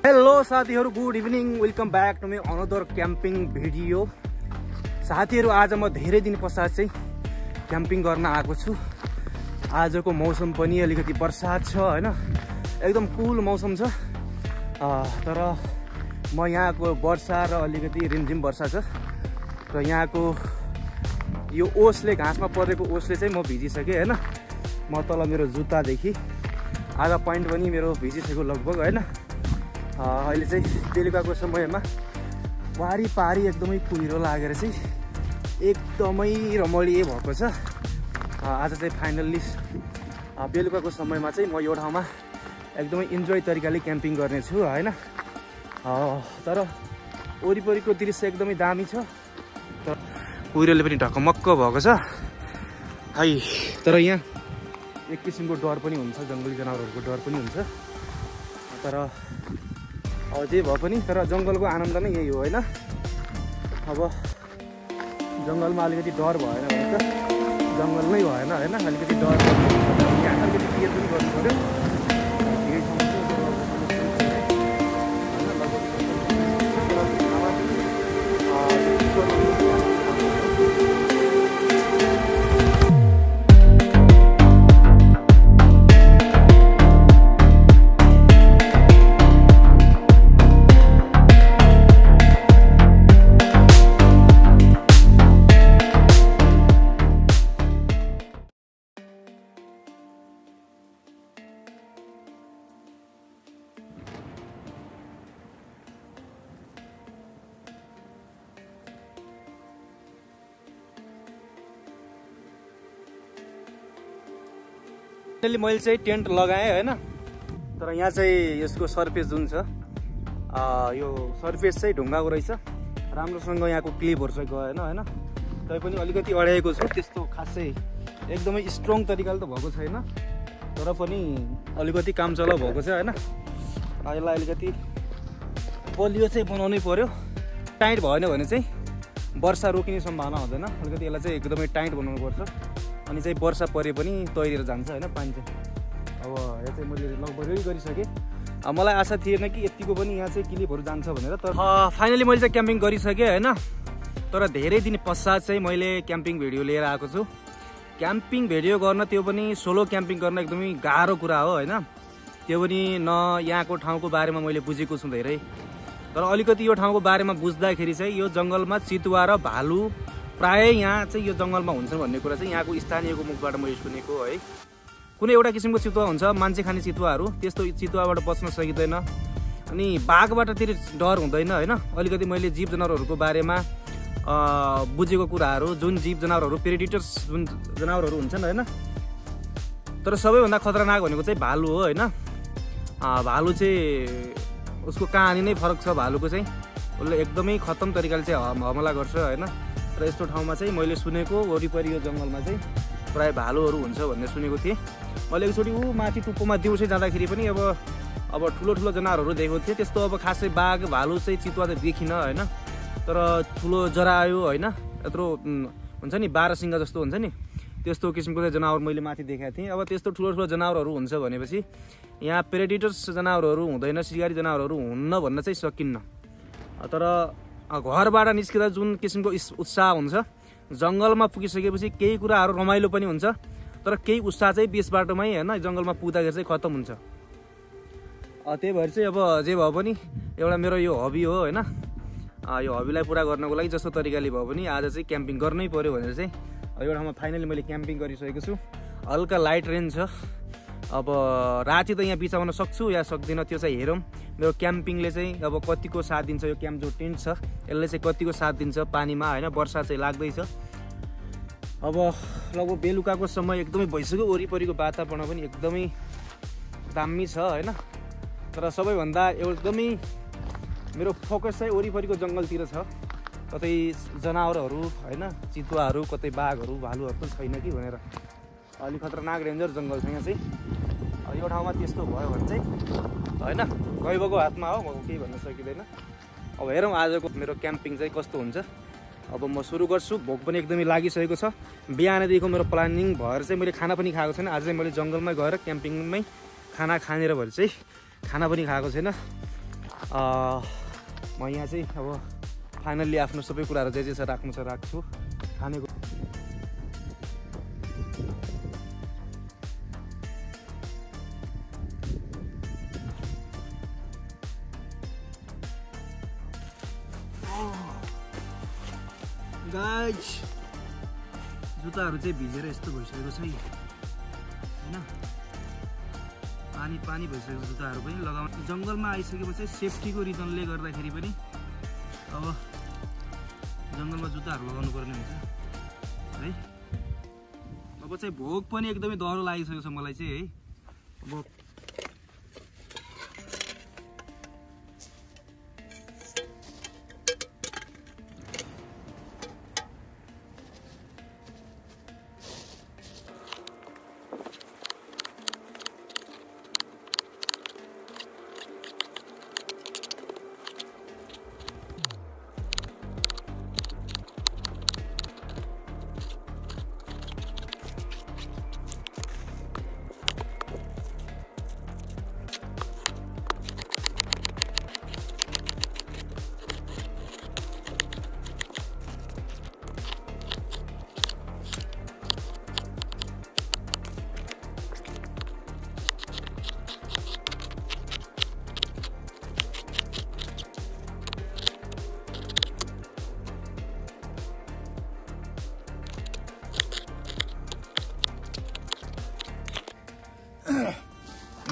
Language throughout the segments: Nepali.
हेलो साथीहरु, good evening. Welcome back to my another camping video. साथीहरु, आज म धेरै दिन पश्चात चाहिँ क्याम्पिङ गर्न आएको छु। आजको मौसम पनि अलिकति बर्सात छ हैन, एकदम कुल मौसम छ। तर म यहाँको वर्षा र अलिकति रिमझिम वर्षा छ र यहाँको यो ओसले, घाँसमा परेको ओसले चाहिँ म भिजिसकेँ हैन। म तल मेरो जुत्तादेखि आधा प्यान्ट पनि मेरो भिजिसक्यो लगभग हैन। अहिले चाहिँ बेलुकाको समयमा वारिपारि एकदमै कुहिरो लागेर चाहिँ एकदमै रमणीय भएको छ। आज चाहिँ फाइनल्ली बेलुकाको समयमा चाहिँ म यो ठाउँमा एकदमै इन्जोय तरिकाले क्याम्पिङ गर्नेछु हैन। तर वरिपरिको दृश्य एकदमै दामी छ, तर कुहिरोले पनि ढकमक्क भएको छ है। तर यहाँ एक किसिमको डर पनि हुन्छ, जङ्गली जनावरहरूको डर पनि हुन्छ। तर जे भए पनि तर जङ्गलको आनन्द नै यही हो हैन। अब जङ्गलमा अलिकति डर भएन भने त जङ्गल नै भएन हैन। अलिकति डर अलिकति केयर पनि गर्नु पर्यो। मैले चाहिँ टेन्ट लगाएँ हैन। तर यहाँ चाहिँ यसको सर्फेस जुन छ, यो सर्फेस चाहिँ ढुङ्गाको रहेछ। राम्रोसँग यहाँको क्लिपहरू चाहिँ गएन हैन। तैपनि अलिकति अड्याएको छु, त्यस्तो खासै एकदमै स्ट्रङ तरिकाले त भएको छैन, तर पनि अलिकति काम चला भएको छ हैन। यसलाई अलिकति बलियो चाहिँ बनाउनै पर्यो। टाइट भएन भने चाहिँ वर्षा रोकिने सम्भावना हुँदैन। अलिकति यसलाई चाहिँ एकदमै टाइट बनाउनु पर्छ, अनि चाहिँ वर्षा परे पनि तैरेर जान्छ हैन पानी चाहिँ। अब यहाँ चाहिँ मैले लगभग रेडी गरिसकेँ। मलाई आशा थिएन कि यतिको पनि यहाँ चाहिँ क्लिपहरू जान्छ भनेर। तर फाइनली मैले चाहिँ क्याम्पिङ गरिसकेँ हैन। तर धेरै दिन पश्चात चाहिँ मैले क्याम्पिङ भिडियो लिएर आएको छु। क्याम्पिङ भिडियो गर्न, त्यो पनि सोलो क्याम्पिङ गर्न एकदमै गाह्रो कुरा हो हैन। त्यो पनि न यहाँको ठाउँको बारेमा मैले बुझेको छु धेरै। तर अलिकति यो ठाउँको बारेमा बुझ्दाखेरि चाहिँ यो जङ्गलमा चितुवा र भालु प्राय यहाँ चाहिँ यो जङ्गलमा हुन्छन् भन्ने कुरा चाहिँ यहाँको स्थानीयको मुखबाट मैले सुनेको है। कुनै एउटा किसिमको चितुवा हुन्छ, मान्छे खाने चितुवाहरू, त्यस्तो चितुवाबाट बच्न सकिँदैन। अनि बाघबाट फेरि डर हुँदैन हैन। अलिकति मैले जीव जनावरहरूको बारेमा बुझेको कुराहरू, जुन जीव जनावरहरू प्रेडिटर्स जुन जनावरहरू हुन्छन् हैन। तर सबैभन्दा खतरनाक भनेको चाहिँ भालु हो हैन। भालु चाहिँ उसको कहानी नै फरक छ। भालुको चाहिँ उसले एकदमै खतम तरिकाले चाहिँ हमला गर्छ हैन। र यस्तो ठाउँमा चाहिँ मैले सुनेको वरिपरि यो जङ्गलमा चाहिँ प्राय भालुहरू हुन्छ भन्ने सुनेको थिएँ मैले। एकचोटि माथि टुप्पोमा दिउँसै जाँदाखेरि पनि अब ठुलो ठुलो जनावरहरू देखेको थिएँ। त्यस्तो अब खासै बाघ भालु चाहिँ चितुवा त देखिनँ हैन। तर ठुलो जरायो हैन, यत्रो हुन्छ नि 12 सिङ्गा जस्तो हुन्छ नि, त्यस्तो किसिमको चाहिँ जनावर मैले माथि देखाएको थिएँ। अब त्यस्तो ठुलो ठुलो जनावरहरू हुन्छ भनेपछि यहाँ प्रेडिटर्स जनावरहरू हुँदैन, शिकारी जनावरहरू हुन्न भन्न चाहिँ सकिन्न। तर घरबाट निस्किँदा जुन किसिमको उत्साह हुन्छ, जङ्गलमा पुगिसकेपछि केही कुराहरू रमाइलो पनि हुन्छ, तर केही उत्साह चाहिँ बिच बाटोमै हैन जङ्गलमा पुग्दाखेरि चाहिँ खतम हुन्छ। त्यही भएर चाहिँ अब जे भए पनि एउटा मेरो यो हबी हो हैन। यो हबीलाई पुरा गर्नको लागि जस्तो तरिकाले भए पनि आज चाहिँ क्याम्पिङ गर्नै पर्यो भनेर चाहिँ यो ठाउँमा फाइनली मैले क्याम्पिङ गरिसकेको छु। हल्का लाइट रेन छ। अब राति त यहाँ बिचाउन सक्छु या सक्दिनँ त्यो चाहिँ हेरौँ। मेरो क्याम्पिङले चाहिँ अब कतिको साथ दिन्छ, यो क्याम्प जो टेन्ट छ यसले चाहिँ कतिको साथ दिन्छ पानीमा हैन। वर्षा चाहिँ लाग्दैछ। अब लगभग बेलुकाको समय एकदमै भइसक्यो। वरिपरिको वातावरण पनि एकदमै दामी छ हैन। तर सबैभन्दा एकदमै मेरो फोकस चाहिँ वरिपरिको जङ्गलतिर छ। कतै जनावरहरू हैन, चितुवाहरू, कतै बाघहरू भालुहरू त छैन कि भनेर। अलि खतरनाक डेन्जर जङ्गल छ यहाँ चाहिँ। यो ठाउँमा त्यस्तो भयो भने चाहिँ हैन गइबको हातमा हो, म केही भन्न सकिँदैन। अब हेरौँ आजको मेरो क्याम्पिङ चाहिँ कस्तो हुन्छ। अब म सुरु गर्छु। भोक पनि एकदमै लागिसकेको छ। बिहानदेखिको मेरो प्लानिङ भएर चाहिँ मैले खाना पनि खाएको छैन। आज चाहिँ मैले जङ्गलमै गएर क्याम्पिङमै खाना खानेर भएर चाहिँ खाना पनि खाएको छैन। म यहाँ चाहिँ अब फाइनल्ली आफ्नो सबै कुराहरू जे जे छ राख्नु छ राख्छु। खानेको गाइज जुत्ताहरू चाहिँ भिजेर यस्तो भइसकेको छ हैन, पानी पानी भइसकेको जुत्ताहरू पनि लगाउनु। जङ्गलमा आइसकेपछि सेफ्टीको रिजनले गर्दाखेरि पनि अब जङ्गलमा जुत्ताहरू लगाउनु पर्ने हुन्छ है। अब चाहिँ भोक पनि एकदमै डह्रो लागिसकेको छ मलाई चाहिँ है। अब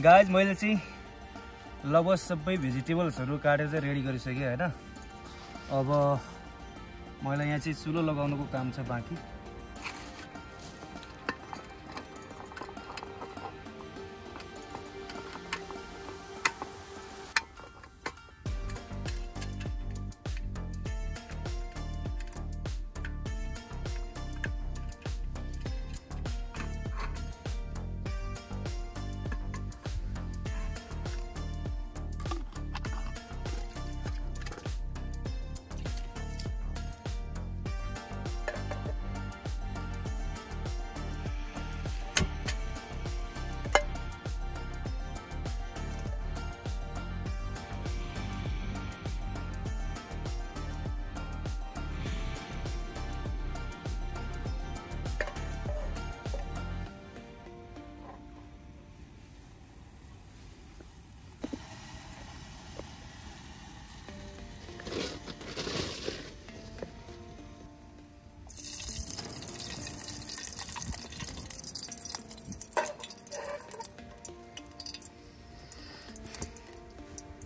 गाइज मैले चाहिँ लगभग सबै भेजिटेबल्सहरू काटेर चाहिँ रेडी गरिसकेँ हैन। अब मलाई यहाँ चाहिँ चुलो लगाउनुको काम छ बाँकी।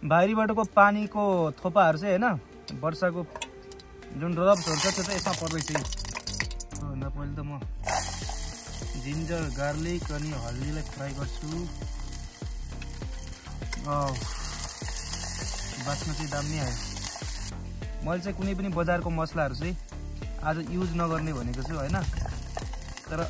बाहिरीबाटको पानीको थोपाहरू चाहिँ हैन, वर्षाको जुन ड्रप्स हुन्छ त्यो चाहिँ यसमा पर्दैछ। पहिले त म जिन्जर गार्लिक अनि हल्दीलाई फ्राई गर्छु। बास्न चाहिँ दामी आयो। मैले चाहिँ कुनै पनि बजारको मसलाहरू चाहिँ आज युज नगर्ने भनेको छु हैन। तर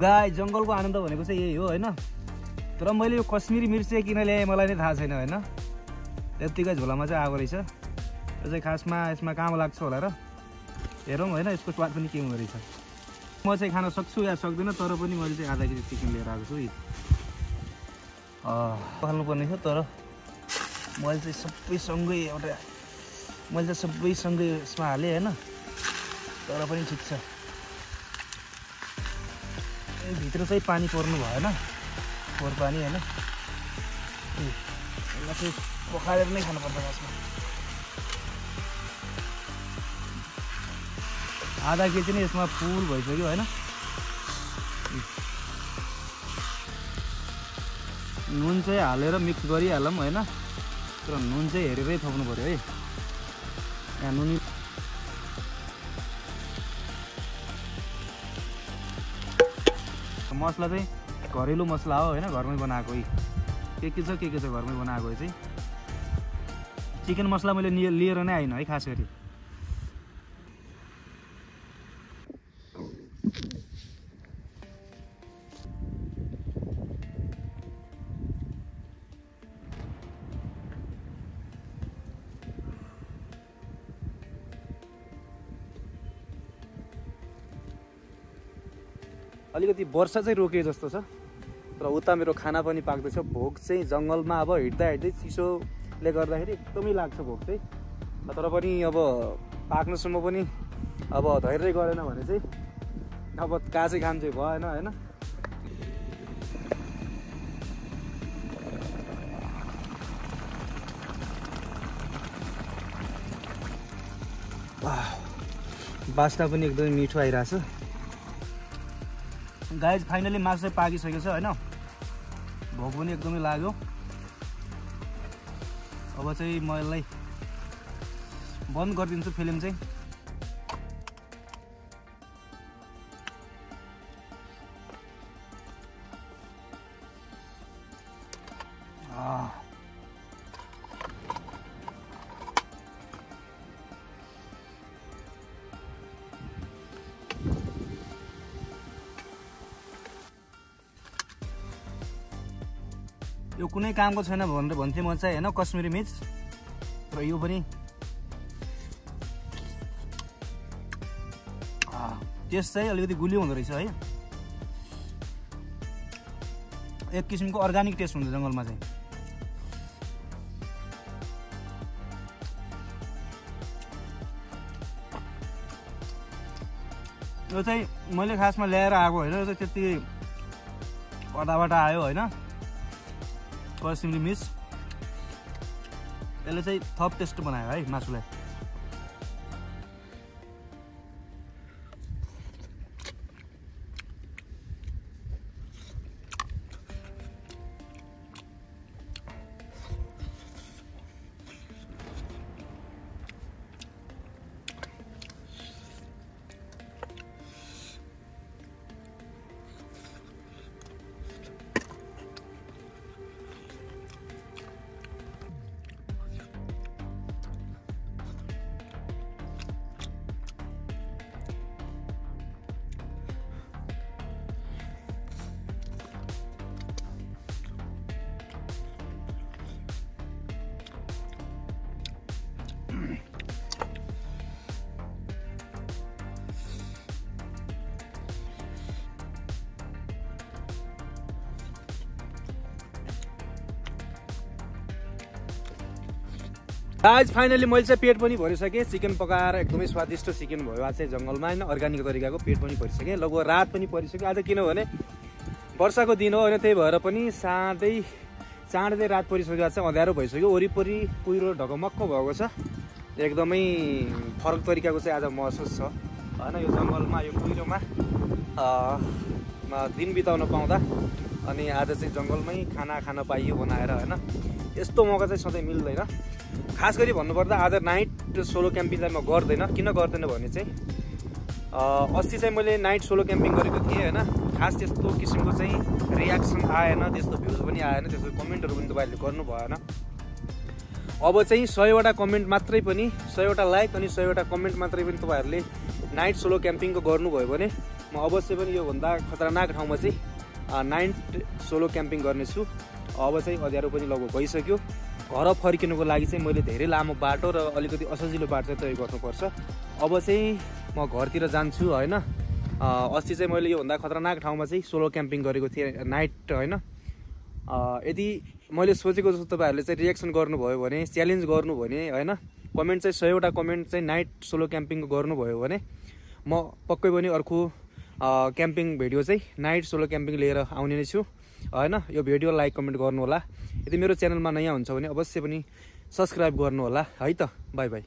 गाई जङ्गलको आनन्द भनेको चाहिँ यही हो हैन। तर मैले यो कश्मीरी मिर्च चाहिँ किन ल्याएँ मलाई नै थाहा छैन हैन। यतिकै झोलामा चाहिँ आएको रहेछ। यो चाहिँ खासमा यसमा काम लाग्छ होला र हेरौँ हैन, यसको स्वाद पनि के हुँदो रहेछ। म चाहिँ खान सक्छु या सक्दिनँ, तर पनि मैले चाहिँ आधा केजी चिकन लिएर आएको छु। हाल्नुपर्ने थियो, तर मैले चाहिँ सबैसँगै यसमा हालेँ हैन। तर पनि ठिक छ, भित्र चाहिँ पानी पर्नु भएन, फोहोर पानी हैन। यसलाई चाहिँ पखालेर नै खानुपर्छ खासमा। आधा केजी नै यसमा फुल भइसक्यो हैन। नुन चाहिँ हालेर मिक्स गरिहालौँ हैन, तर नुन चाहिँ हेरेरै थप्नु पर्यो है। यहाँ नुन मसला चाहिँ घरेलु मसला हो हैन, घरमै बनाएको। के छ घरमै बनाएको चाहिँ चिकन मसला मैले लिएर नै आइन है खास गरी। अलिकति वर्षा चाहिँ रोके जस्तो छ। तर उता मेरो खाना पनि पाक्दैछ। भोक चाहिँ जङ्गलमा अब हिँड्दै चिसोले गर्दाखेरि एकदमै लाग्छ भोक चाहिँ। तर पनि अब पाक्नुसम्म पनि अब धैर्य गरेन भने चाहिँ अब काँचै खान चाहिँ भएन होइन। बास्ना पनि एकदमै मिठो आइरहेछ। गाइज फाइनली मासु चाहिँ पाकिसकेको छ होइन। भोक पनि एकदमै लाग्यो। अब चाहिँ म यसलाई बन्द गरिदिन्छु फिल्म चाहिँ। यो कुनै कामको छैन भनेर भन्थे म चाहिँ होइन, कश्मिरी मिर्च। र यो पनि टेस्ट चाहिँ अलिकति गुलियो हुँदो रहेछ है। एक किसिमको अर्ग्यानिक टेस्ट हुन्छ जङ्गलमा चाहिँ। यो चाहिँ मैले खासमा ल्याएर आएको होइन, यो चाहिँ त्यति कताबाट आयो होइन। कश्मिरी मिर्च यसले चाहिँ थप टेस्ट बनायो है मासुलाई। आज फाइनली मैले चाहिँ पेट पनि भरिसकेँ। चिकन पकाएर एकदमै स्वादिष्ट चिकन भयो आज चाहिँ जङ्गलमा होइन, अर्ग्यानिक तरिकाको। पेट पनि भरिसकेँ। लगभग रात पनि परिसक्यो आज, किनभने वर्षाको दिन हो होइन। त्यही भएर पनि चाँडै रात परिसक्यो। आज चाहिँ अँध्यारो भइसक्यो। वरिपरि कुहिरो ढकमक्क भएको छ। एकदमै फरक तरिकाको चाहिँ आज महसुस छ होइन। यो जङ्गलमा यो कुहिरोमा दिन बिताउन पाउँदा अनि आज चाहिँ जङ्गलमै खाना खान पाइयो बनाएर होइन। यस्तो मौका चाहिँ सधैँ मिल्दैन। खास गरी भन्नुपर्दा आज नाइट सोलो क्याम्पिङ चाहिँ म गर्दैन। किन गर्दैन भने चाहिँ अस्ति चाहिँ मैले नाइट सोलो क्याम्पिङ गरेको थिएँ होइन। खास त्यस्तो किसिमको चाहिँ रियाक्सन आएन, त्यस्तो भ्युज पनि आएन, त्यस्तो कमेन्टहरू पनि तपाईँहरूले गर्नु भएन। अब चाहिँ 100वटा कमेन्ट मात्रै पनि, 100वटा लाइक अनि 100वटा कमेन्ट मात्रै पनि तपाईँहरूले नाइट सोलो क्याम्पिङको गर्नुभयो भने म अवश्य पनि योभन्दा खतरनाक ठाउँमा चाहिँ नाइट सोलो क्याम्पिङ गर्नेछु। अब चाहिँ अँध्यारो पनि लगभग भइसक्यो। घर फर्किनुको लागि चाहिँ मैले धेरै लामो बाटो र अलिकति असजिलो बाटो चाहिँ तय गर्नुपर्छ। अब चाहिँ म घरतिर जान्छु होइन। अस्ति चाहिँ मैले योभन्दा खतरनाक ठाउँमा चाहिँ सोलो क्याम्पिङ गरेको थिएँ नाइट होइन। यदि मैले सोचेको जस्तो तपाईँहरूले चाहिँ रियाक्सन गर्नुभयो भने, च्यालेन्ज गर्नु भने होइन, कमेन्ट चाहिँ 100वटा कमेन्ट चाहिँ नाइट सोलो क्याम्पिङको गर्नुभयो भने म पक्कै पनि अर्को क्याम्पिङ भिडियो चाहिँ नाइट सोलो क्याम्पिङ लिएर आउने नै छु होइन। यो भिडियो लाइक कमेन्ट गर्नु होला। यदि मेरो च्यानलमा नयाँ हुन्छ भने अवश्य पनि सब्सक्राइब गर्नु होला है त। By by.